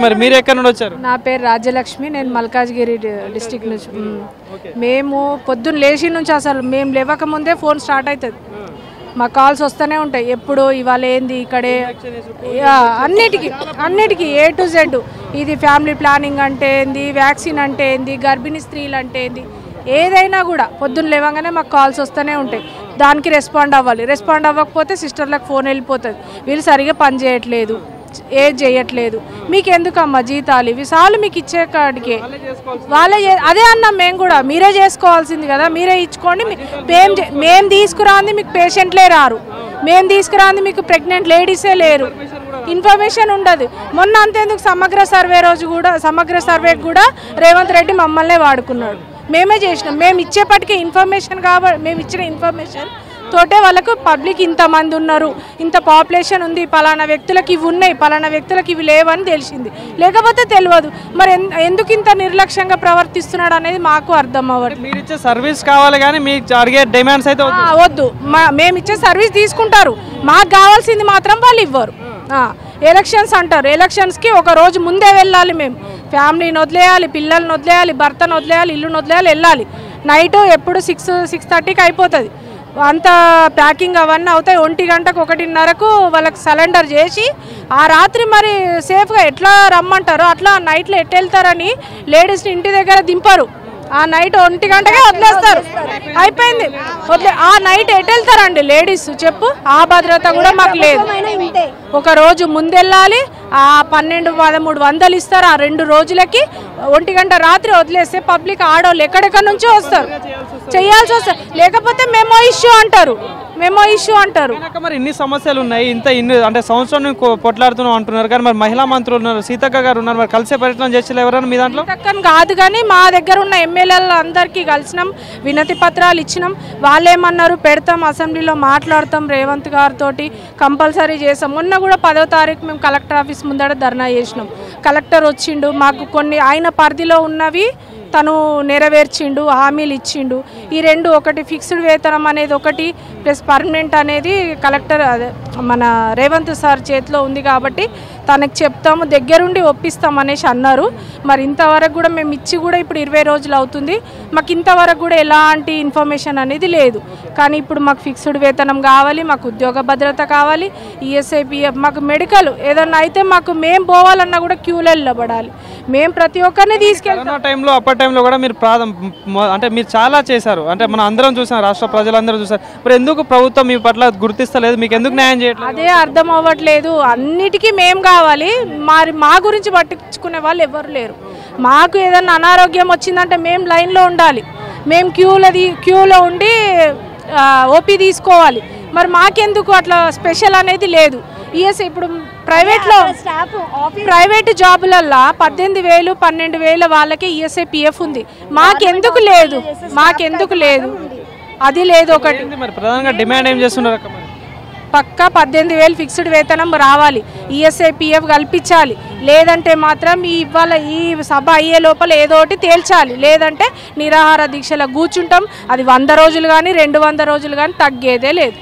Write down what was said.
మరి మీరు ఎక్కడి నుండి వచ్చారు? నా పేరు రాజ్యలక్ష్మి, నేను మల్కాజ్గిరి డిస్టిక్ నుంచి. మేము పొద్దున్న లేచి నుంచి అసలు మేము లేవక ముందే ఫోన్ స్టార్ట్ అవుతుంది, మా కాల్స్ వస్తూనే ఉంటాయి. ఎప్పుడు ఇవాళ ఏంది ఇక్కడే అన్నిటికీ A to Z. ఇది ఫ్యామిలీ ప్లానింగ్ అంటే ఏంది, వ్యాక్సిన్ అంటే ఏంది, గర్భిణీ స్త్రీలు అంటే ఏంది, ఏదైనా కూడా పొద్దున్న లేవగానే మాకు కాల్స్ వస్తూనే ఉంటాయి. దానికి రెస్పాండ్ అవ్వాలి. రెస్పాండ్ అవ్వకపోతే సిస్టర్లకు ఫోన్ వెళ్ళిపోతుంది, వీళ్ళు సరిగా పని చేయట్లేదు, ఏది చేయట్లేదు, మీకు ఎందుకమ్మా జీతాలు ఇవి సార్లు మీకు ఇచ్చే కాడికే వాళ్ళే అదే అన్నాం మేము కూడా. మీరే చేసుకోవాల్సింది కదా, మీరే ఇచ్చుకోండి. మేము తీసుకురాంది మీకు పేషెంట్లే రారు, మేము తీసుకురాంది మీకు ప్రెగ్నెంట్ లేడీసే లేరు, ఇన్ఫర్మేషన్ ఉండదు. మొన్న అంతేందుకు సమగ్ర సర్వేకి కూడా రేవంత్ రెడ్డి మమ్మల్నే వాడుకున్నాడు. మేమే చేసినాం, మేము ఇచ్చేపటికే ఇన్ఫర్మేషన్ కాబట్టి మేము ఇచ్చిన ఇన్ఫర్మేషన్ తోటే వాళ్ళకు పబ్లిక్ ఇంతమంది ఉన్నారు, ఇంత పాపులేషన్ ఉంది, పలానా వ్యక్తులకు ఇవి ఉన్నాయి, పలానా వ్యక్తులకు ఇవి లేవని తెలిసింది. లేకపోతే తెలియదు. మరి ఎందుకు ఇంత నిర్లక్ష్యంగా ప్రవర్తిస్తున్నాడు అనేది మాకు అర్థం అవ్వదు. మీరు ఇచ్చే సర్వీస్ కావాలి కానీ మీకు అడిగే డిమాండ్స్ అయితే వద్దు. మేము ఇచ్చే సర్వీస్ తీసుకుంటారు, మాకు కావాల్సింది మాత్రం వాళ్ళు ఇవ్వరు. ఎలక్షన్స్ అంటారు, ఎలక్షన్స్కి ఒక రోజు ముందే వెళ్ళాలి. మేము ఫ్యామిలీని వదిలేయాలి, పిల్లల్ని వదిలేయాలి, భర్తను వదిలేయాలి, ఇల్లుని వదిలేయాలి, వెళ్ళాలి. నైట్ ఎప్పుడు 6-6:30కి అయిపోతుంది. అంత ప్యాకింగ్ అవన్నీ అవుతాయి. 1 గంటకు 1:30కు వాళ్ళకి సరెండర్ చేసి ఆ రాత్రి మరి సేఫ్గా ఎట్లా రమ్మంటారో అట్లా నైట్లో ఎట్లా వెళ్తారని లేడీస్ని ఇంటి దగ్గర దింపరు. ఆ నైట్ 1 గంటకే వదిలేస్తారు, అయిపోయింది. ఆ నైట్ ఎటు వెళ్తారండి లేడీస్ చెప్పు? ఆ భద్రత కూడా మాకు లేదు. ఒక రోజు ముందెళ్ళాలి, ఆ 1200-1300 ఇస్తారు ఆ 2 రోజులకి. 1 గంట రాత్రి వదిలేస్తే పబ్లిక్ ఆడవాళ్ళు ఎక్కడెక్కడ నుంచో వస్తారు, చేయాల్సి వస్తారు. లేకపోతే మెమో ఇష్యూ అంటారు. మరి ఇన్ని సమస్యలు ఉన్నాయి, ఇన్ని అంటే సంవత్సరం కొట్లాడుతున్నాం అంటున్నారు కానీ మరి మహిళా మంత్రులు ఉన్నారు, సీతక్క గారు ఉన్నారు, మరి కలిసే ప్రయత్నం చేసి ఎవరైనా మీ దాంట్లో? సీతక్కని కాదు కానీ మా దగ్గర ఉన్న ఎమ్మెల్యేలు అందరికీ కలిసినాం, వినతి పత్రాలు ఇచ్చినాం. వాళ్ళేమన్నారు, పెడతాం అసెంబ్లీలో మాట్లాడతాం రేవంత్ గారితో, కంపల్సరీ చేస్తాం. మొన్న కూడా 10వ తారీఖు మేము కలెక్టర్ ఆఫీస్ ముందర ధర్నా చేసినాం. కలెక్టర్ వచ్చిండు, మాకు కొన్ని ఆయన పరిధిలో ఉన్నవి తను నెరవేర్చిండు, హామీలు ఇచ్చిండు. ఈ 2 ఒకటి ఫిక్స్డ్ వేతనం అనేది ఒకటి, ప్లస్ పర్మనెంట్ అనేది కలెక్టర్ మన రేవంత్ సార్ చేతిలో ఉంది కాబట్టి తనకు చెప్తాము, దగ్గరుండి ఒప్పిస్తాం అనేసి అన్నారు. మరి ఇంతవరకు కూడా మేము ఇచ్చి కూడా ఇప్పుడు 20 రోజులు అవుతుంది, మాకు ఇంతవరకు కూడా ఎలాంటి ఇన్ఫర్మేషన్ అనేది లేదు. కానీ ఇప్పుడు మాకు ఫిక్స్డ్ వేతనం కావాలి, మాకు ఉద్యోగ భద్రత కావాలి, ESI PF, మాకు మెడికల్ ఏదన్నా అయితే మాకు మేము పోవాలన్నా కూడా క్యూలో నిలబడాలి. మేము ప్రతి ఒక్కరిని తీసుకెళ్తాం. టైంలో కూడా మీరు అంటే మీరు చాలా చేశారు, అంటే మనం అందరం చూసాం, రాష్ట్ర ప్రజలందరూ చూసారు. మరి ఎందుకు ప్రభుత్వం మీ పట్ల గుర్తిస్తలేదు, మీకు ఎందుకు న్యాయం చేయట్లేదు? అదే అర్థం అవ్వట్లేదు. అన్నిటికీ మేము కావాలి, మరి మా గురించి పట్టించుకునే వాళ్ళు ఎవరు లేరు. మాకు ఏదన్నా అనారోగ్యం వచ్చిందంటే మేము లైన్లో ఉండాలి, మేము క్యూలో ఉండి ఓపీ తీసుకోవాలి. మరి మాకెందుకు అట్లా స్పెషల్ అనేది లేదు. ఇప్పుడు ప్రైవేట్ జాబులల్లో 18,000 12,000 వాళ్ళకి ESI PF ఉంది, మాకెందుకు లేదు? అది లేదు. ఒకటి ప్రధానంగా డిమాండ్ ఏం చేస్తున్నారు? పక్కా 18,000 ఫిక్స్డ్ వేతనం రావాలి, ESI PF కల్పించాలి. లేదంటే మాత్రం ఇవాళ ఈ సభ అయ్యే లోపల ఏదో ఒకటి తేల్చాలి. లేదంటే నిరాహార దీక్షలో కూర్చుంటాం. అది 100 రోజులు కానీ 200 రోజులు కానీ తగ్గేదే లేదు.